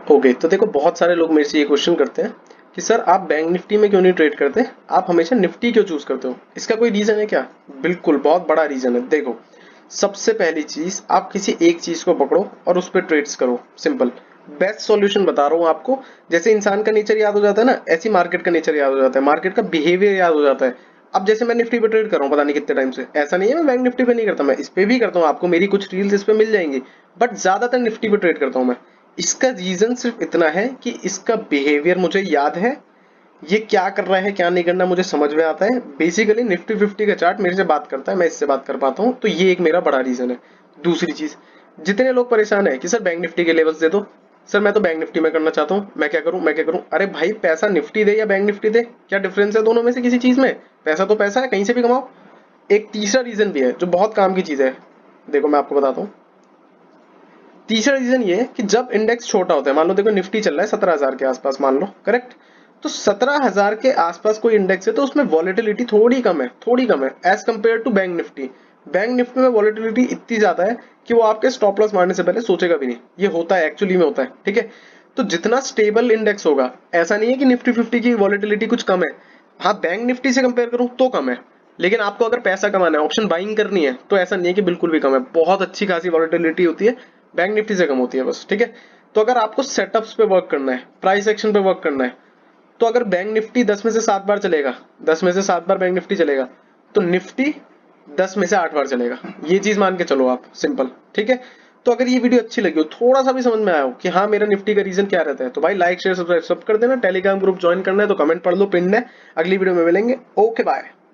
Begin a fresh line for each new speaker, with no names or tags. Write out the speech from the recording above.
Okay, तो देखो बहुत सारे लोग मेरे से ये क्वेश्चन करते हैं कि सर आप बैंक निफ्टी में क्यों नहीं ट्रेड करते, आप हमेशा निफ्टी क्यों चूज करते हो, इसका कोई रीजन है क्या? बिल्कुल, बहुत बड़ा रीजन है। देखो, सबसे पहली चीज, आप किसी एक चीज को पकड़ो और उस पर ट्रेड्स करो, सिंपल। बेस्ट सॉल्यूशन बता रहा हूँ आपको। जैसे इंसान का नेचर याद हो जाता है ना, ऐसी मार्केट का नेचर याद हो जाता है, मार्केट का बिहेवियर याद हो जाता है। अब जैसे मैं निफ्टी पे ट्रेड कर रहा हूँ पता नहीं कितने टाइम से, ऐसा नहीं है मैं बैंक निफ्टी पे नहीं करता, मैं इस पे भी करता हूँ, आपको मेरी कुछ रील्स इस पे मिल जाएंगी, बट ज्यादातर निफ्टी पे ट्रेड करता हूँ मैं। इसका रीजन सिर्फ इतना है कि इसका बिहेवियर मुझे याद है, ये क्या कर रहा है क्या नहीं करना मुझे समझ में आता है। बेसिकली निफ्टी फिफ्टी का चार्ट मेरे से बात करता है, मैं इससे बात कर पाता हूँ, तो ये एक मेरा बड़ा रीजन है। दूसरी चीज, जितने लोग परेशान है कि सर बैंक निफ्टी के लेवल्स दे दो, सर मैं तो बैंक निफ्टी में करना चाहता हूँ, मैं क्या करूँ मैं क्या करूँ? अरे भाई, पैसा निफ्टी दे या बैंक निफ्टी दे, क्या डिफरेंस है दोनों में से किसी चीज में? पैसा तो पैसा है, कहीं से भी कमाओ। एक तीसरा रीजन भी है जो बहुत काम की चीज है, देखो मैं आपको बताता हूँ। तीसरा रीजन ये है कि जब इंडेक्स छोटा होता है, मान लो देखो निफ्टी चल रहा है 17,000 के आसपास, मान लो, करेक्ट? तो 17,000 के आसपास कोई इंडेक्स है तो उसमें वॉलेटिलिटी थोड़ी कम है, थोड़ी कम है as compare to bank Nifty. Bank Nifty में वॉलेटिलिटी इतनी ज्यादा है कि वो आपके स्टॉप लॉस मारने से पहले सोचेगा भी नहीं। ये होता है, एक्चुअली में होता है, ठीक है? तो जितना स्टेबल इंडेक्स होगा, ऐसा नहीं है कि निफ्टी फिफ्टी की वॉलेटिलिटी कुछ कम है, हाँ बैंक निफ्टी से कंपेयर करूं तो कम है, लेकिन आपको अगर पैसा कमाना है, ऑप्शन बाइंग करनी है, तो ऐसा नहीं है कि बिल्कुल भी कम है, बहुत अच्छी खासी वॉलेटिलिटी होती है, बैंक निफ्टी से कम होती है बस, ठीक है? तो अगर आपको सेटअप्स पे वर्क करना है, प्राइस एक्शन पे वर्क करना है, तो अगर बैंक निफ्टी 10 में से 7 बार चलेगा, 10 में से 7 बार बैंक निफ्टी चलेगा, तो निफ्टी 10 में से 8 बार चलेगा, ये चीज मान के चलो आप, सिंपल, ठीक है? तो अगर ये वीडियो अच्छी लगी हो, थोड़ा सा भी समझ में आया हो कि हाँ मेरा निफ्टी का रीजन क्या रहता है, तो भाई लाइक शेयर सब्सक्राइब सब कर देना। टेलीग्राम ग्रुप ज्वाइन करना है तो कमेंट पढ़ लो, पिन है। अगली वीडियो में मिलेंगे, ओके बाय।